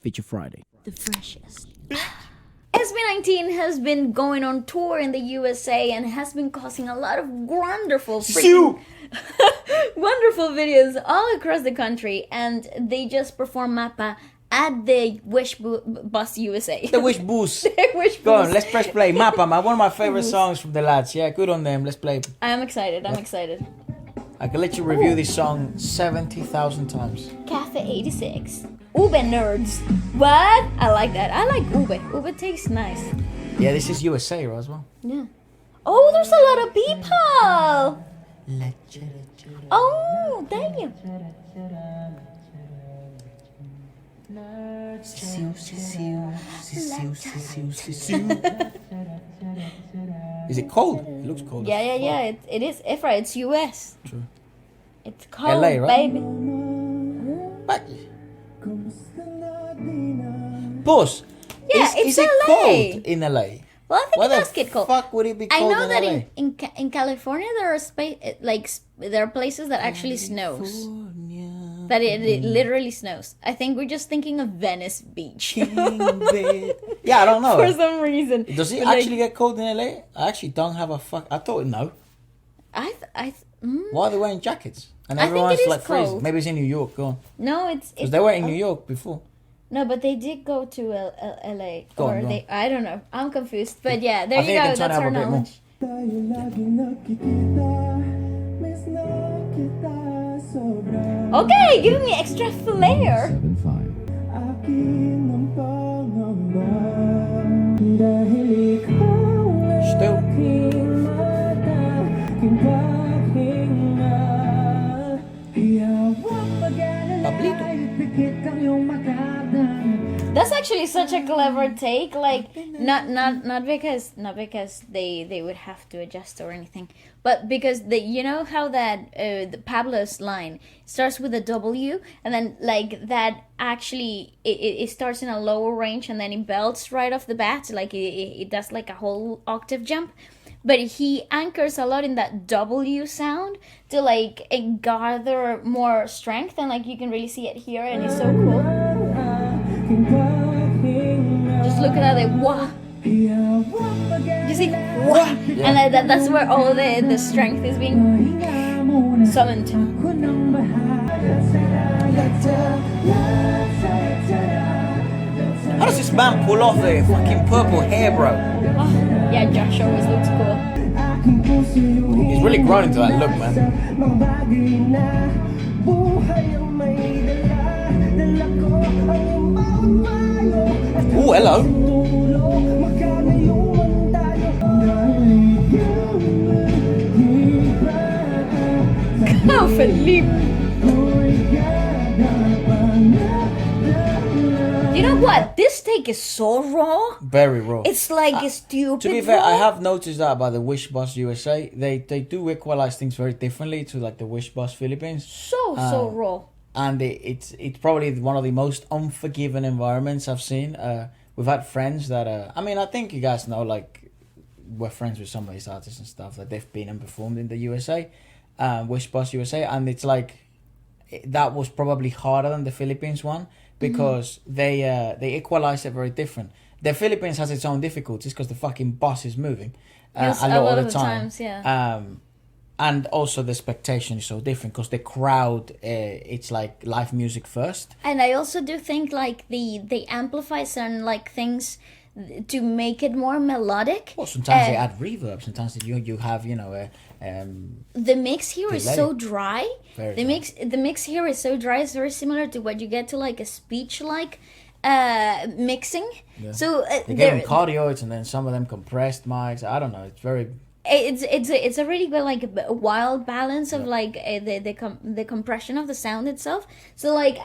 Feature Friday. The freshest. SB19 has been going on tour in the USA and has been causing a lot of wonderful wonderful videos all across the country, and they just performed Mapa at the Bus USA. The Wish Boost. The Wish Go Bus. on, let's press play. Mapa, man, one of my favorite songs from the lads. Yeah, good on them. Let's play. I'm excited. I'm excited. I can let you review this song 70,000 times. Cafe 86. Ube nerds. What? I like that. I like ube. Ube tastes nice. Yeah, this is USA, right, as well. Yeah. Oh, there's a lot of people. Oh, damn. Is it cold? It looks cold. Yeah. It is. Efra, it's US. True. It's cold, LA, right? baby. But... Pause. Yeah, is it's it LA. cold in LA? Well, I think Why it does the get cold. fuck would it be I cold know in that LA? in California there are there are places that actually snows. That it literally snows. I think we're just thinking of Venice Beach. Yeah, I don't know. For some reason. Does it But, actually get cold in LA? I actually don't have a fuck. I thought no. Why are they wearing jackets? And I think everyone's it is like freezing. cold. Maybe it's in New York. Go on. No, it's Because they were in New York before. No, but they did go to LA. Go Or on, go they I don't know. I'm confused. But yeah, there I you think I go. can turn That's it up our a bit more. knowledge. Okay, giving me extra flair. 7-5. Still. That's actually such a clever take. Like not because they would have to adjust or anything, but because you know how that the Pablo's line starts with a W and then like that actually it starts in a lower range and then it belts right off the bat, like it does like a whole octave jump. But he anchors a lot in that W sound to like gather more strength, and like you can really see it here, and it's so cool. Just look at that, like wah. You see, wah, and that's where all the strength is being summoned. How does this man pull off the fucking purple hair, bro? Oh, yeah, Josh always looks cool. He's really grown into that look, man. Oh, hello. Oh, Felipe. You know what? This take is so raw. Very raw. It's like stupid. To be fair, raw. I have noticed that about the Wish Bus USA. They do equalize things very differently to like the Wish Bus Philippines. So raw. And it's probably one of the most unforgiving environments I've seen. We've had friends that I mean, I think you guys know, like, we're friends with some of these artists and stuff that they've been and performed in the USA, Wish Bus USA, and it's like that was probably harder than the Philippines one because they equalize it very different. The Philippines has its own difficulties because the fucking bus is moving Yes, a lot of the time. times, yeah. And also the expectation is so different because the crowd, it's like live music first. And I also do think like they amplify certain like things to make it more melodic. Well, sometimes they add reverb. Sometimes you have The mix here is delay. so dry. Very The dry. mix here is so dry. It's very similar to what you get to like a speech like mixing. Yeah. So They get them cardioids and then some of them compressed mics. I don't know. It's very. It's a really good like wild balance of like the compression of the sound itself. So like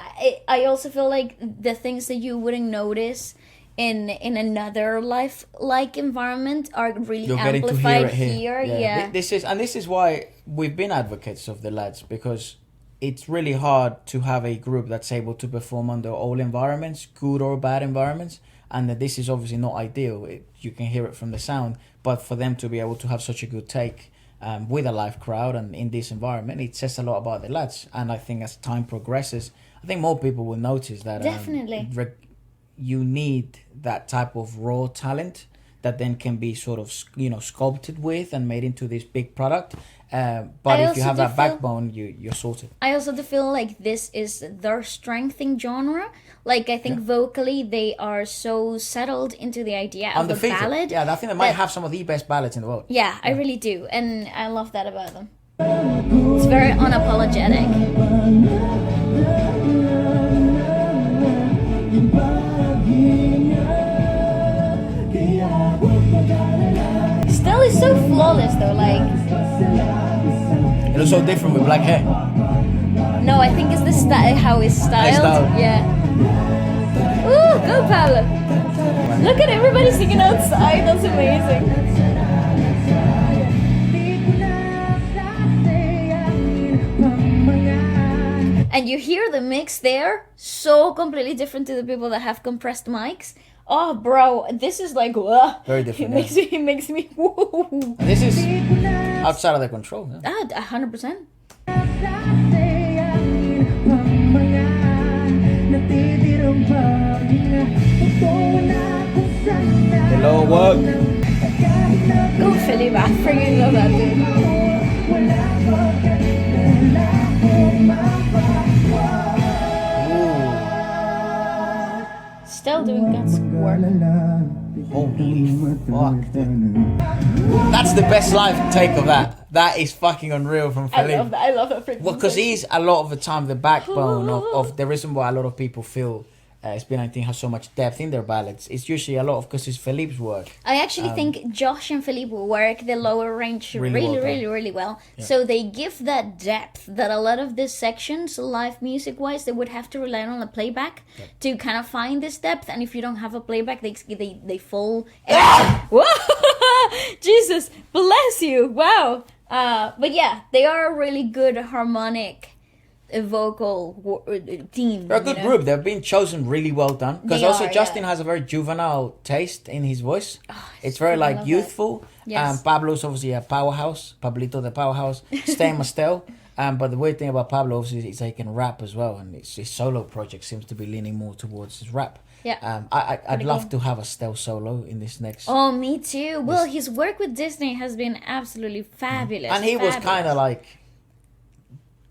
I also feel like the things that you wouldn't notice in another life like environment are really You're getting to amplified hear it here. Yeah. This is why we've been advocates of the lads, because it's really hard to have a group that's able to perform under all environments, good or bad environments, and that this is obviously not ideal. You can hear it from the sound, but for them to be able to have such a good take with a live crowd and in this environment, it says a lot about the lads. And I think as time progresses, I think more people will notice that. Definitely. you need that type of raw talent that then can be sort of sculpted with and made into this big product. But if you have that backbone, you're sorted. I also do feel like this is their strength in genre. Like, I think vocally they are so settled into the idea of the ballad. Yeah, I think they might have some of the best ballads in the world. Yeah, I really do. And I love that about them. It's very unapologetic. Still is so flawless though, like... It looks so different with black hair. No, I think it's the how it's styled. Yeah. Ooh, go Pablo! Look at everybody singing outside, that's amazing. And you hear the mix there, so completely different to the people that have compressed mics. Oh, bro, this is like, very different. It makes me woo. This is outside of their control. Yeah? 100%. Hello, work. Go, Philip, I freaking love that dude. Still doing God's work. Holy fuck, dude. That's the best live take of that. That is fucking unreal from Philip. I love that freaking. Well, because he's a lot of the time the backbone of the reason why a lot of people feel SB19 has so much depth in their ballads. It's usually a lot of because it's Philippe's work. I actually think Josh and Philippe work the lower range really well. Yeah. So they give that depth that a lot of these sections, live music-wise, they would have to rely on a playback to kind of find this depth. And if you don't have a playback, they fall. Whoa! Jesus, bless you! Wow. But yeah, they are a really good harmonic vocal team. They're a good group. They've been chosen really well done. Because also Justin has a very juvenile taste in his voice. Oh, it's very like youthful. Yes. Pablo's obviously a powerhouse. Pablito the powerhouse. Stay Mastel. But the weird thing about Pablo obviously is he can rap as well, and his solo project seems to be leaning more towards his rap. Yeah. I'd love to have a Stel solo in this next. Oh, me too. Well, his work with Disney has been absolutely fabulous. And he was kind of like,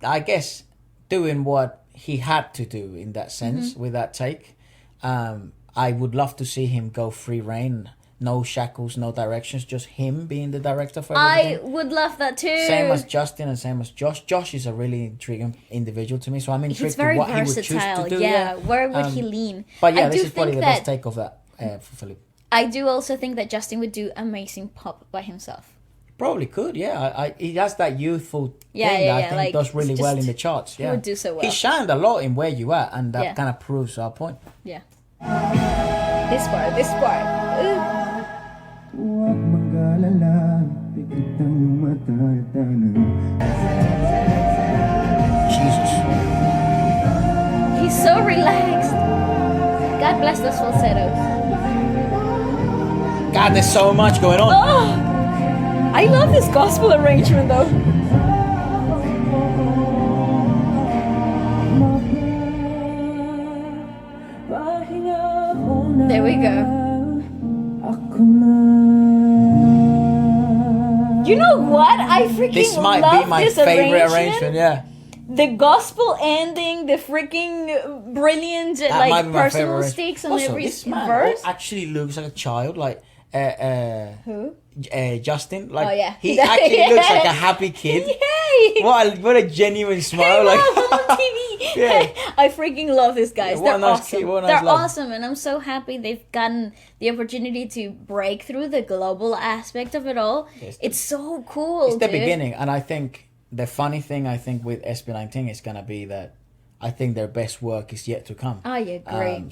I guess, doing what he had to do in that sense with that take. I would love to see him go free reign, no shackles, no directions, just him being the director for everything. I would love that too. Same as Justin and same as Josh. Josh is a really intriguing individual to me, so I'm intrigued in what versatile. He would choose to do. Yeah, where would he lean? But yeah, this is probably the best take of that for Philip. I do also think that Justin would do amazing pop by himself. Probably could, yeah. He has that youthful thing that I think like, does really well in the charts. Yeah, he would do so well. He shined a lot in Where You At, and that kind of proves our point. Yeah. This part. Jesus. He's so relaxed. God bless those falsettos. God, there's so much going on. Oh! I love this gospel arrangement though. There we go. You know what? I freaking this might love be my this favorite arrangement, yeah. The gospel ending, the freaking brilliant like personal stakes on also, every this man verse. Actually looks like a child, like who? Justin, like he actually looks like a happy kid. Yay! What a genuine smile! Like on TV. I freaking love these guys. They're awesome. They're awesome, and I'm so happy they've gotten the opportunity to break through the global aspect of it all. It's so cool. It's the beginning, and I think the funny thing with SB19 is gonna be that I think their best work is yet to come. I agree.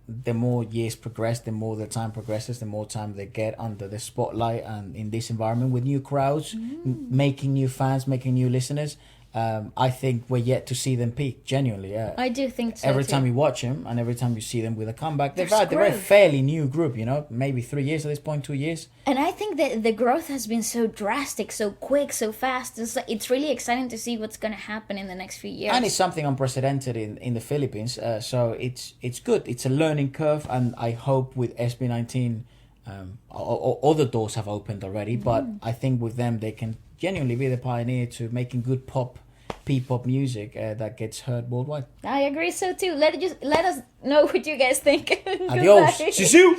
The more years progress, the more the time progresses, the more time they get under the spotlight and in this environment with new crowds, making new fans, making new listeners. I think we're yet to see them peak. Genuinely, yeah. I do think so. Every too. time you watch them, and every time you see them with a comeback, they're a growth. fairly new group. Maybe 3 years at this point, 2 years. And I think that the growth has been so drastic, so quick, so fast. It's really exciting to see what's going to happen in the next few years. And it's something unprecedented in the Philippines. So it's good. It's a learning curve, and I hope with SB19, other doors have opened already. But I think with them, they can genuinely be the pioneer to making good P-pop music that gets heard worldwide. I agree so too. Let us know what you guys think. Adios. See you.